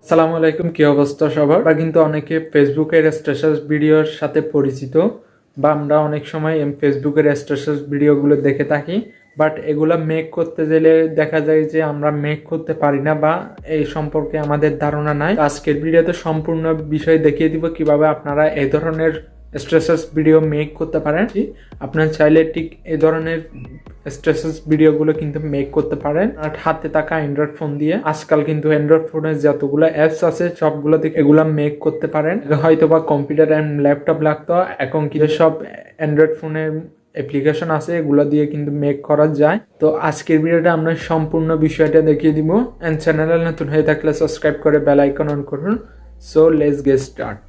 আসসালামু আলাইকুম, কি অবস্থা সবার? আমরা কিন্তু অনেকে ফেসবুকের স্ট্যাটাস ভিডিওর সাথে পরিচিত, বা আমরা অনেক সময় ফেসবুকের স্ট্যাটাস ভিডিওগুলো দেখে থাকি, বাট এগুলা মেক করতে গেলে দেখা যায় যে আমরা মেক করতে পারি না বা এই সম্পর্কে আমাদের ধারণা নাই। আজকের ভিডিওতে সম্পূর্ণ বিষয় দেখিয়ে দিব কিভাবে আপনারা এই ধরনের স্ট্যাটাস ভিডিও মেক করতে পারেন। আপনার চাইলে ঠিক এই ধরনের স্ট্যাটাস ভিডিওগুলো কিন্তু মেক করতে পারেন আর হাতে থাকা অ্যান্ড্রয়েড ফোন দিয়ে। আজকাল কিন্তু অ্যান্ড্রয়েড ফোনের যতগুলো অ্যাপস আছে সবগুলো থেকে এগুলো মেক করতে পারেন। হয়তো বা কম্পিউটার অ্যান্ড ল্যাপটপ লাগতো, এখন কি সব অ্যান্ড্রয়েড ফোনের অ্যাপ্লিকেশন আছে, এগুলো দিয়ে কিন্তু মেক করা যায়। তো আজকের ভিডিওটা আমরা সম্পূর্ণ বিষয়টা দেখিয়ে দিব। এন্ড চ্যানেলে নতুন হয়ে থাকলে সাবস্ক্রাইব করে বেল আইকন অন করুন। So let's get start.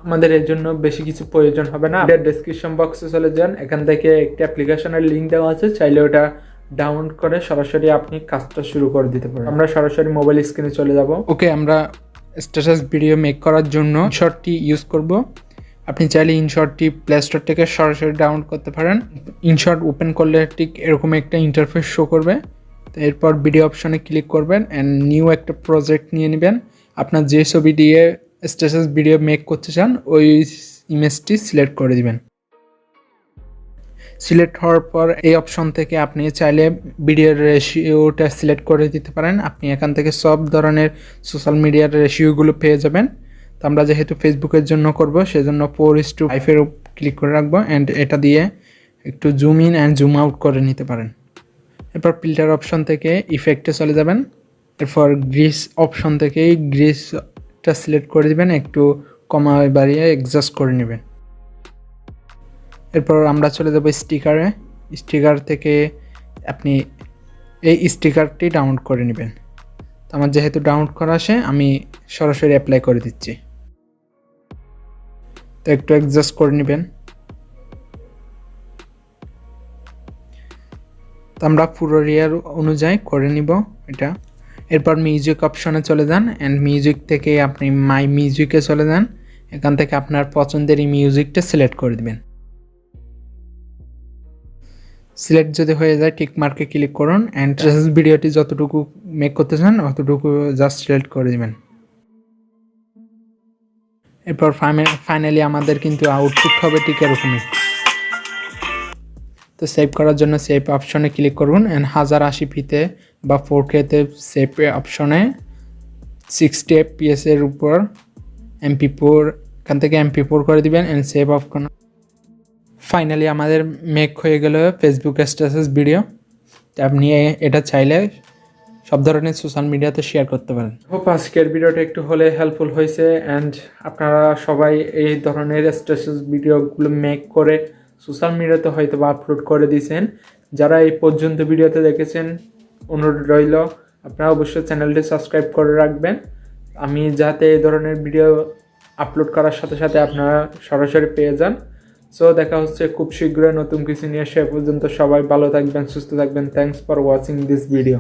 আমাদের এর জন্য বেশি কিছু প্রয়োজন হবে না। ডেসক্রিপশন বক্সে চলে যান, এখান থেকে একটা অ্যাপ্লিকেশনের লিঙ্ক দেওয়া আছে, চাইলে ওটা ডাউনলোড করে সরাসরি আপনি কাজটা শুরু করে দিতে পারেন। আমরা সরাসরি মোবাইল স্ক্রিনে চলে যাব। ওকে, আমরা স্ট্যাটাস ভিডিও মেক করার জন্য ইনশটটি ইউজ করব। আপনি চাইলে ইনশটটি প্লে স্টোর থেকে সরাসরি ডাউনলোড করতে পারেন। ইনশট ওপেন করলে ঠিক এরকম একটা ইন্টারফেস শো করবে। তো এরপর ভিডিও অপশনে ক্লিক করবেন অ্যান্ড নিউ একটা প্রজেক্ট নিয়ে নেবেন। আপনার যে ছবি দিয়ে স্ট্যাটাস ভিডিও মেক করতে চান ওই ইমেজটি সিলেক্ট করে দিবেন। সিলেক্ট হওয়ার পর এই অপশন থেকে আপনি চাইলে ভিডিওর রেশিওটা সিলেক্ট করে দিতে পারেন। আপনি এখান থেকে সব ধরনের সোশ্যাল মিডিয়ার রেশিওগুলো পেয়ে যাবেন। তো আমরা যেহেতু ফেসবুকের জন্য করব, সেজন্য 4:5 ক্লিক করে রাখবো অ্যান্ড এটা দিয়ে একটু zoom in and zoom out করে নিতে পারেন। এরপর ফিল্টার অপশন থেকে ইফেক্টে চলে যাবেন। এরপর গ্রিস অপশন থেকে গ্রিসটা সিলেক্ট করে দিবেন, একটু কমায় বাড়িয়ে অ্যাডজাস্ট করে নেবেন। এরপর আমরা চলে যাব স্টিকারে। স্টিকার থেকে আপনি এই স্টিকারটি ডাউনলোড করে নেবেন। তো আমার যেহেতু ডাউনলোড করা আসে, আমি সরাসরি অ্যাপ্লাই করে দিচ্ছি। তো একটু অ্যাডজাস্ট করে নেবেন। তো আমরা পুরো রিয়ার অনুযায়ী করে নিব এটা। এরপর মিউজিক অপশনে চলে যান অ্যান্ড মিউজিক থেকে আপনি মাই মিউজিকে চলে যান। এখান থেকে আপনার পছন্দের এই মিউজিকটা সিলেক্ট করে দিবেন। সিলেক্ট যদি হয়ে যায় টিক মার্কে ক্লিক করুন অ্যান্ড ভিডিওটি যতটুকু মেক করতে চান অতটুকু জাস্ট সিলেক্ট করে দিবেন। এরপর ফাইনালি আমাদের কিন্তু আউটপুট হবে ঠিক এরকমই। তো সেভ করার জন্য সেভ অপশনে ক্লিক করুন অ্যান্ড 1080p-তে বা 4K-তে সেভ অপশনে 60 fps এর উপর MP4 এখান থেকে MP4 করে দিবেন অ্যান্ড সেভ অপশন। ফাইনালি আমাদের মেক হয়ে গেল ফেসবুক স্ট্যাটাস ভিডিও। আপনি এটা চাইলে সব ধরনের সোশ্যাল মিডিয়াতে শেয়ার করতে পারেন। হোপ আজকের ভিডিওটা একটু হলে হেল্পফুল হয়েছে অ্যান্ড আপনারা সবাই এই ধরনের স্ট্যাটাস ভিডিওগুলো মেক করে সোশ্যাল মিডিয়াতে হয়তো বা আপলোড করে দিয়েছেন। যারা এই পর্যন্ত ভিডিওতে দেখেছেন, অনুরোধ রইল আপনারা অবশ্যই চ্যানেলটি সাবস্ক্রাইব করে রাখবেন, আমি যাতে এই ধরনের ভিডিও আপলোড করার সাথে সাথে আপনারা সরাসরি পেয়ে যান। সো দেখা হচ্ছে খুব শীঘ্রই নতুন কিছু নিয়ে। সে পর্যন্ত সবাই ভালো থাকবেন, সুস্থ থাকবেন। Thanks for watching this video.